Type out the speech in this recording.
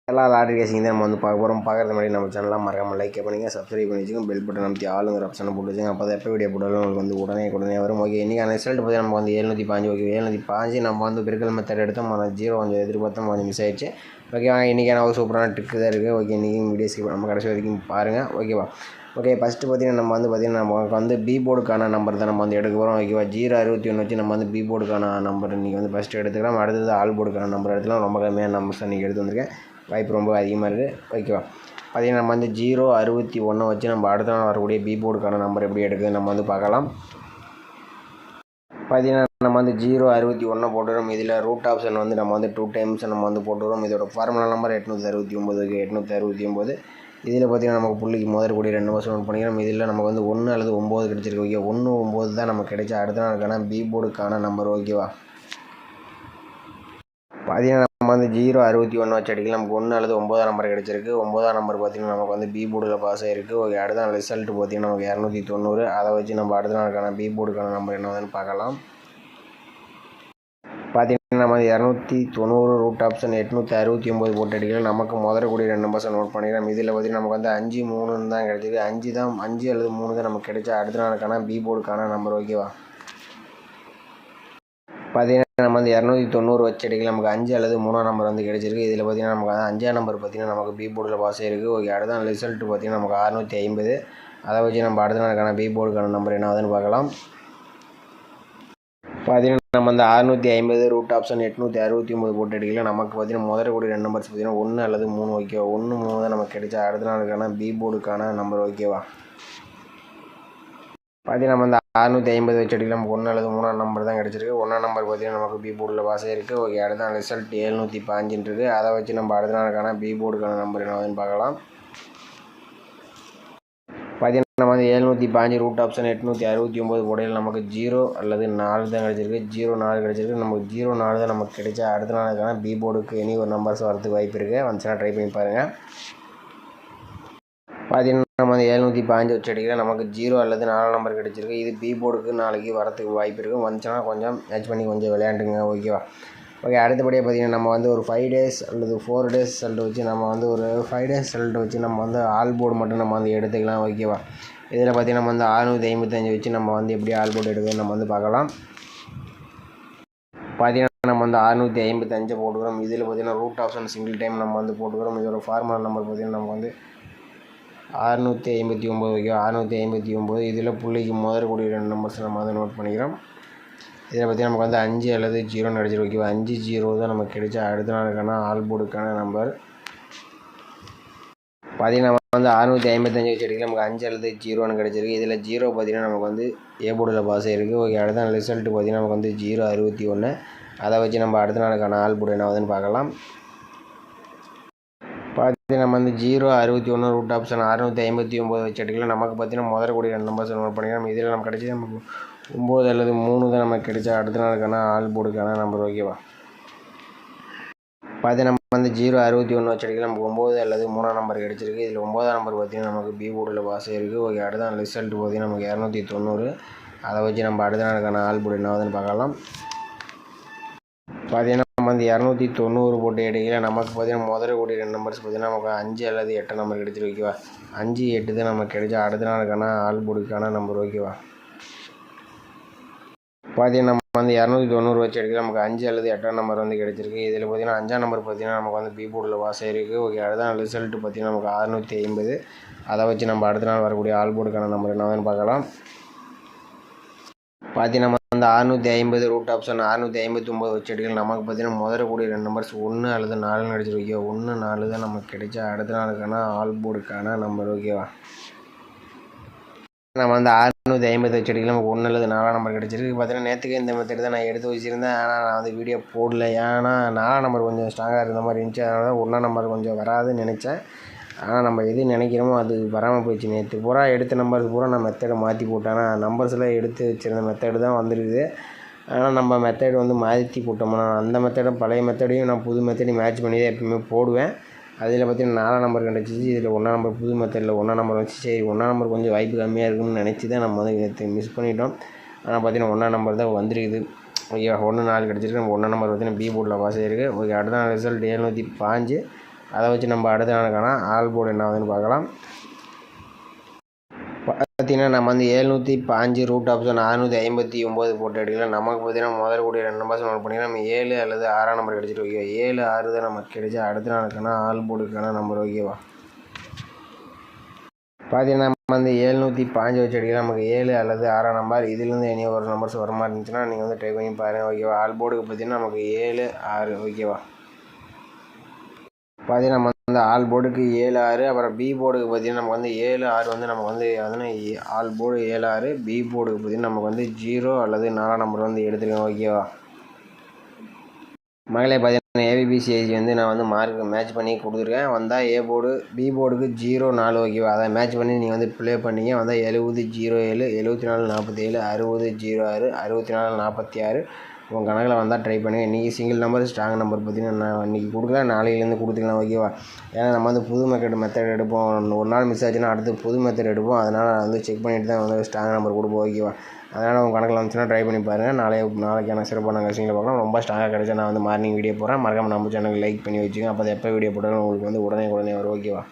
எல்லா லாட்ரி கேசிங் தான் நம்ம வந்து பார்க்க போகிறோம். பார்க்குறது முன்னாடி நம்ம சேனலாம் மறக்காமல் லைக் பண்ணிங்க, சப்ஸ்கிரைப் பண்ணி வச்சுக்கோங்க, பெல் பட்டன் அமைத்தி ஆளுங்கிற ஆப்ஷனை போட்டு வச்சுங்க. அப்போ தான் எப்போ வீடியோ போட்டாலும் உங்களுக்கு வந்து உடனே வரும். ஓகே, இன்றைக்கான ரிசல்ட் பார்த்து நம்ம வந்து 705. ஓகே, 705 நம்ம வந்து பெருக்கல் மெத்தட் எடுத்தோம். ஆனால் 0 கொஞ்சம் எதிர்பார்த்தோம், கொஞ்சம் மிஸ் ஆயிடுச்சு. ஓகேவா, இன்றைக்கான ஒரு சூப்பரான ட்ரிக்கு தான் இருக்குது. ஓகே, இன்றைக்கும் வீடியோ ஸ்கிப் நம்ம கடைசி வரைக்கும் பாருங்கள். ஓகேவா. ஓகே, ஃபஸ்ட்டு பார்த்தீங்கன்னா நமக்கு வந்து பி போர்டுக்கான நம்பர் தான் நம்ம வந்து எடுக்க போகிறோம். ஓகேவா, 061 வச்சு நம்ம வந்து பி போர்டுக்கான நம்பர் இன்றைக்கி வந்து ஃபஸ்ட்டு எடுத்துக்கலாம். அடுத்தது ஆல் போர்டுக்கான நம்பர் எடுத்துக்கலாம். ரொம்ப கம்மியான நம்பர்ஸ் இன்றைக்கி எடுத்து வந்திருக்கேன், வாய்ப்பு ரொம்ப அதிகமாக இருக்குது. ஓகேவா, பார்த்திங்கன்னா நம்ம வந்து 061 வச்சு நம்ம அடுத்த நாள் வரக்கூடிய பி போர்டுக்கான நம்பர் எப்படி எடுக்குது நம்ம வந்து பார்க்கலாம். பார்த்திங்கன்னா நம்ம வந்து 061 போட்டுக்கிறோம். இதில் ரூட் ஆப்ஷன் வந்து நம்ம வந்து 2 டைம்ஸ் நம்ம வந்து போட்டுக்கிறோம். இதோட ஃபார்முலா நம்பர் 869. 869 இதில் பார்த்திங்கன்னா நமக்கு புள்ளிக்கு முதற்கூடிய 2 நம்பர்ஸ் நோட் பண்ணிக்கிறோம். இதில் நமக்கு வந்து 1 அல்லது 9 கிடச்சிருக்கு. ஓகே, 1 9 தான் நமக்கு கிடைச்ச அடுத்த நாளுக்கான பி போர்டுக்கான நம்பர். ஓகேவா, பார்த்திங்கன்னா நம்ம வந்து 061 வச்சு அடிக்கலாம். நமக்கு 1 அல்லது 9 நம்பர் கிடச்சிருக்கு. 9 நம்பர் பார்த்திங்கன்னா நமக்கு வந்து பி போர்டில் பாஸ் ஆகிருக்கு. ஓகே, அடுத்த நாள் ரிசல்ட் பார்த்திங்கன்னா நமக்கு 290. அதை வச்சு நம்ம அடுத்த நாளுக்கான பி போர்டுக்கான நம்பர் என்னதுன்னு பார்க்கலாம். பார்த்திங்கன்னா நம்ம 290 ரூட் ஆப்ஷன் 869 போட்டு அடிக்கலாம். நமக்கு முதற்கூடிய 2 நம்பர்ஸை நோட் பண்ணிக்கலாம். இதில் பார்த்திங்கன்னா நமக்கு வந்து 5 3 தான் கிடச்சிருக்கு. 5 அல்லது 3 தான் நமக்கு கிடைச்சா அடுத்த நாளுக்கான பி போர்டுக்கான நம்பர். ஓகேவா, பார்த்திங்கன்னா நம்ம வந்து 290 வச்சு அடிக்கலாம். நமக்கு 5 அல்லது 3 நம்பர் வந்து கிடச்சிருக்கு. இதில் பார்த்திங்கன்னா நமக்கு 5 நம்பர் பார்த்திங்கன்னா நமக்கு பி போர்டில் பாஸ் ஆகிருக்கு. ஓகே, அடுத்த நாள் ரிசல்ட் பார்த்திங்கன்னா நமக்கு 650. அதை வச்சு நம்ம அடுத்த நாளுக்கான பி போர்டுக்கான நம்பர் என்ன ஆகுதுன்னு பார்க்கலாம். பார்த்திங்கன்னா நம்ம வந்து 650 ரூட் ஆப்ஷன் 869 போட்டு அடிக்கலாம். நமக்கு பார்த்திங்கன்னா முதற்கூடிய 2 நம்பர்ஸ் பார்த்திங்கன்னா 1 அல்லது 3. ஓகேவா, 1 3 தான் நமக்கு கிடைச்சா அடுத்த நாளுக்கான பி போர்டுக்கான நம்பர். ஓகேவா, பார்த்திங்கன்னா நம்ம வந்து 650 வச்சு அடிக்கலாம். நமக்கு 1 அல்லது 3 நம்பர் தான் கிடச்சிருக்கு. 1 நம்பர் பார்த்திங்கன்னா நமக்கு பி போர்டில் பாஸ் ஆகிருக்கு. ஓகே, அடுத்த நாள் ரிசல்ட் 705 இருக்குது. அதை வச்சு நம்ம அடுத்த நாளுக்கான பி போர்டுக்கான நம்பர் என்னதுன்னு பார்க்கலாம். பார்த்திங்கன்னா நம்ம வந்து 705 ரூட் ஆப்ஷன் 869 போடையில் நமக்கு 0 அல்லது 4 தான் கிடச்சிருக்கு. 04 கிடச்சிருக்கு. நமக்கு 04 தான் நமக்கு கிடைச்சா அடுத்த நாளுக்கான பி போர்டுக்கு இனி ஒரு நம்பர்ஸ் வரதுக்கு வாய்ப்பு இருக்குது. வந்துச்சுன்னா ட்ரை பண்ணி பாருங்கள். பார்த்திங்கன்னா நம்ம வந்து 705 வச்சு அடிக்கலாம். நமக்கு 0 அல்லது 4 நம்பர் கிடச்சிருக்கு. இது பி போர்டுக்கு நாளைக்கு வரத்துக்கு வாய்ப்பு இருக்குது. வந்துச்சுன்னா கொஞ்சம் மேட்ச் பண்ணி கொஞ்சம் விளையாண்டுங்க. ஓகேவா. ஓகே, அடுத்தபடியாக பார்த்திங்கன்னா நம்ம வந்து ஒரு 5 டேஸ் அல்லது 4 டேஸ் ரிசல்ட் வச்சு நம்ம வந்து ஒரு 5 டேஸ் ரிசல்ட் வச்சு நம்ம வந்து ஆல் போர்டு மட்டும் நம்ம வந்து எடுத்துக்கலாம். ஓகேவா, இதில் பார்த்திங்கன்னா நம்ம வந்து 655 வச்சு நம்ம வந்து எப்படி ஆல் போர்டு எடுக்குதுன்னு நம்ம வந்து பார்க்கலாம். பார்த்திங்கன்னா நம்ம வந்து 655 போட்டுக்கிறோம். இதில் பார்த்திங்கன்னா ரூட் ஆப்ஷன் சிங்கிள் டைம் நம்ம வந்து போட்டுக்கிறோம். இதோட ஃபார்முலா நம்பர் பார்த்திங்கன்னா நம்ம வந்து 659. ஓகே, 659 இதில் புள்ளிக்கு முதற்கூடிய 2 நம்பர்ஸ் நம்ம வந்து நோட் பண்ணிக்கிறோம். இதில் பார்த்திங்கன்னா நமக்கு வந்து 5 அல்லது 0 கிடச்சிருக்கு. ஓகேவா, 5 0 தான் நமக்கு கிடைச்சா அடுத்த நாளுக்கான ஆல் போர்டுக்கான நம்பர். பார்த்திங்கன்னா நம்ம வந்து 655 வச்சு அடிக்கலாம். நமக்கு 5 அல்லது 0 கிடச்சிருக்கு. இதில் 0 பார்த்திங்கன்னா நமக்கு வந்து ஏ போர்டில் பாஸ் ஆகிருக்கு. ஓகே, அடுத்த நாள் ரிசல்ட் பார்த்திங்கன்னா நமக்கு வந்து 061. அதை வச்சு நம்ம அடுத்த நாளுக்கான ஆல் போர்டு என்ன ஆகுதுன்னு பார்க்கலாம். பார்த்திங்கன்னா நம்ம வந்து 061 ரூட் ஆப்ஷன் 659 வச்சு அடிக்கலாம். நமக்கு பார்த்திங்கன்னா முதற்கூடிய 2 நம்பர்ஸ் நோட் பண்ணிக்கலாம். இதில் நமக்கு கிடைச்சி நமக்கு 9 அல்லது 3 தான் நமக்கு கிடைச்சா அடுத்த நாளுக்கான ஆல் போர்டுக்கான நம்பர். ஓகேவா, பார்த்திங்கன்னா நம்ம வந்து 061 வச்சு அடிக்கலாம். நமக்கு 9 அல்லது 3 நம்பர் கிடச்சிருக்கு. இதில் 9 நம்பர் பார்த்திங்கன்னா நமக்கு பி போர்டில் பாஸ் ஆகிருக்கு. ஓகே, அடுத்த நாள் ரிசல்ட் பார்த்திங்கன்னா நமக்கு 290. அதை வச்சு நம்ம அடுத்த நாளுக்கான ஆல் போர்டு என்ன ஆகுதுன்னு பார்க்கலாம். பார்த்திங்கன்னா நம்ம வந்து 290 போட்டு அடிக்கலாம். நமக்கு பார்த்திங்கன்னா முதற்கூடிய 2 நம்பர்ஸ் பார்த்திங்கன்னா நமக்கு 5 அல்லது 8 நம்பர் கிடச்சிருக்கு. ஓகேவா, 5 8 தான் நமக்கு கிடைச்சா அடுத்த நாளுக்கான ஆல் போர்டுக்கான நம்பர். ஓகேவா, பார்த்திங்கன்னா நம்ம வந்து 290 வச்சு அடிக்கலாம். நமக்கு 5 அல்லது 8 நம்பர் வந்து கிடச்சிருக்கு. இதில் பார்த்திங்கன்னா 5 நம்பர் பார்த்திங்கன்னா நமக்கு வந்து பி போர்டில் பாஸ் ஆகிருக்கு. ஓகே, அடுத்த நாள் ரிசல்ட் பார்த்திங்கன்னா நமக்கு 650. அதை வச்சு நம்ம அடுத்த நாள் வரக்கூடிய ஆல் போர்டுக்கான நம்பர் என்னதுன்னு பார்க்கலாம். பார்த்திங்கன்னா நம்ம வந்து 650 ரூட் ஆப்ஷன் 659 வச்சு அடிக்கலாம். நமக்கு பார்த்திங்கன்னா முதற்கூடிய 2 நம்பர்ஸ் 1 அல்லது 4 கிடச்சிருக்கு. 1 4 தான் நமக்கு கிடைச்சா அடுத்த நாளுக்கான ஆல் போர்டுக்கான நம்பர். ஓகேவா, நம்ம வந்து 650 வச்சு அடிக்கலாம். நமக்கு 1 அல்லது 4 நம்பர் கிடச்சிருக்கு. பார்த்திங்கன்னா நேற்றுக்கு இந்த மெத்தட் தான் நான் எடுத்து வச்சுருந்தேன். ஆனால் நான் வந்து வீடியோ போடல. ஏன்னா 4 நம்பர் கொஞ்சம் ஸ்ட்ராங்காக இருந்த மாதிரி இருந்துச்சு. அதனால தான் 1 நம்பர் கொஞ்சம் வராதுன்னு நினச்சேன். ஆனால் நம்ம எது நினைக்கிறோமோ அது வராமல் போயிடுச்சு. நேற்று பூரா எடுத்த நம்பருக்கு பூரா நான் மெத்தடை மாற்றி போட்டேன். ஆனால் நம்பர்ஸ்லாம் எடுத்து வச்சுருந்த மெத்தடு தான் வந்துருக்குது. ஆனால் நம்ம மெத்தடு வந்து மாற்றி போட்டோம்னா அந்த மெத்தடை பழைய மெத்தடையும் நான் புது மெத்தடையும் மேட்ச் பண்ணி தான் எப்பயுமே போடுவேன். அதில் பார்த்திங்கன்னா 4 நம்பர் கிடச்சிச்சு. இதில் 1 நம்பர் புது மெத்தடில் 1 நம்பர் வச்சு சரி 1 நம்பர் கொஞ்சம் வாய்ப்பு கம்மியாக இருக்குன்னு நினச்சி தான் நம்ம வந்து நேற்று மிஸ் பண்ணிட்டோம். ஆனால் பார்த்திங்கன்னா 1 நம்பர் தான் வந்துருக்குது. ஓகே, 1 4 கிடச்சிருக்கு. நம்ம 1 நம்பர் பார்த்திங்கன்னா பி போர்டில் பாஸ் ஆகிருக்கு. ஓகே, அடுத்த நாள் ரிசல்ட் 705. அதை வச்சு நம்ம அடுத்த நாளுக்கான ஆல் போர்டு என்ன ஆகுதுன்னு பார்க்கலாம். பார்த்தீங்கன்னா நம்ம வந்து 705 ரூட் ஆப்ஷன் 659 போட்டு எடுக்கலாம். நமக்கு பார்த்தீங்கன்னா முதல் கூடிய 2 நம்பர்ஸ் நோட் பண்ணிங்கன்னா நம்ம 7 அல்லது 6ஆம் நம்பர் கிடச்சிட்டு ஓகேவா. 7 6 தான் நமக்கு கிடைச்சா அடுத்த நாளுக்கான ஆல் போர்டுக்கான நம்பர் ஓகேவா. பார்த்தீங்கன்னா நம்ம வந்து 705 வச்சு எடுக்கலாம். நமக்கு 7 அல்லது 6ஆம் நம்பர் இதுலேருந்து இனி ஒரு நம்பர்ஸ் வர மாதிரி இருந்துச்சுன்னா நீங்கள் வந்து ட்ரை பண்ணி பாருங்கள் ஓகேவா. ஆல் போர்டுக்கு பார்த்தீங்கன்னா நமக்கு 7 6 ஓகேவா. பார்த்தீங்கன்னா நம்ம வந்து ஆல் போர்டுக்கு 7 6, அப்புறம் பி போர்டுக்கு பார்த்தீங்கன்னா நமக்கு வந்து 7 6 வந்து நமக்கு வந்து ஆல் போர்டு 7 6, பி போர்டுக்கு பார்த்தீங்கன்னா நமக்கு வந்து 0 அல்லது 4ஆம் நம்பர் வந்து எடுத்துருக்கேன் ஓகேவா. மகளே பார்த்தீங்கன்னா ஏபிபிசிஐசி வந்து நான் வந்து மார்க் மேட்ச் பண்ணி கொடுத்துருக்கேன். வந்தால் ஏ போர்டு பி போர்டுக்கு 0 4 ஓகேவா. அதை மேட்ச் பண்ணி நீங்கள் வந்து ப்ளே பண்ணிங்க. வந்தால் 70 07 74 47 60 06 64 46 உங்கள் கணக்கில் வந்தால் ட்ரை பண்ணுங்கள். இன்றைக்கி சிங்கிள் நம்பர் ஸ்ட்ராங் நம்பர் பார்த்தீங்கன்னா நான் இன்றைக்கி கொடுக்கல, நாளையிலேருந்து கொடுத்துக்கலாம் ஓகேவா. ஏன்னா நம்ம வந்து புது மெத்தட் எடுப்போம். ஒரு நாள் மிஸ் ஆச்சுன்னா அடுத்து புது மெத்தட் எடுப்போம். அதனால் வந்து செக் பண்ணிவிட்டு தான் வந்து ஸ்ட்ராங் நம்பர் கொடுப்போம் ஓகேவா. அதனால் உங்கள் கணக்கில் வந்துச்சுன்னா ட்ரை பண்ணி பாருங்கள். நாளைக்கான சிறப்பான கஷ்டங்களை பார்க்கலாம். ரொம்ப ஸ்ட்ராங்காக கிடைச்சா நான் வந்து மார்னிங் வீடியோ போடுறேன். மறக்காமல் நம்ம சேனலுக்கு லைக் பண்ணி வச்சுக்கோங்க. அப்போ எப்போ வீடியோ போட்டாலும் உங்களுக்கு வந்து உடனே வரும் ஓகேவா.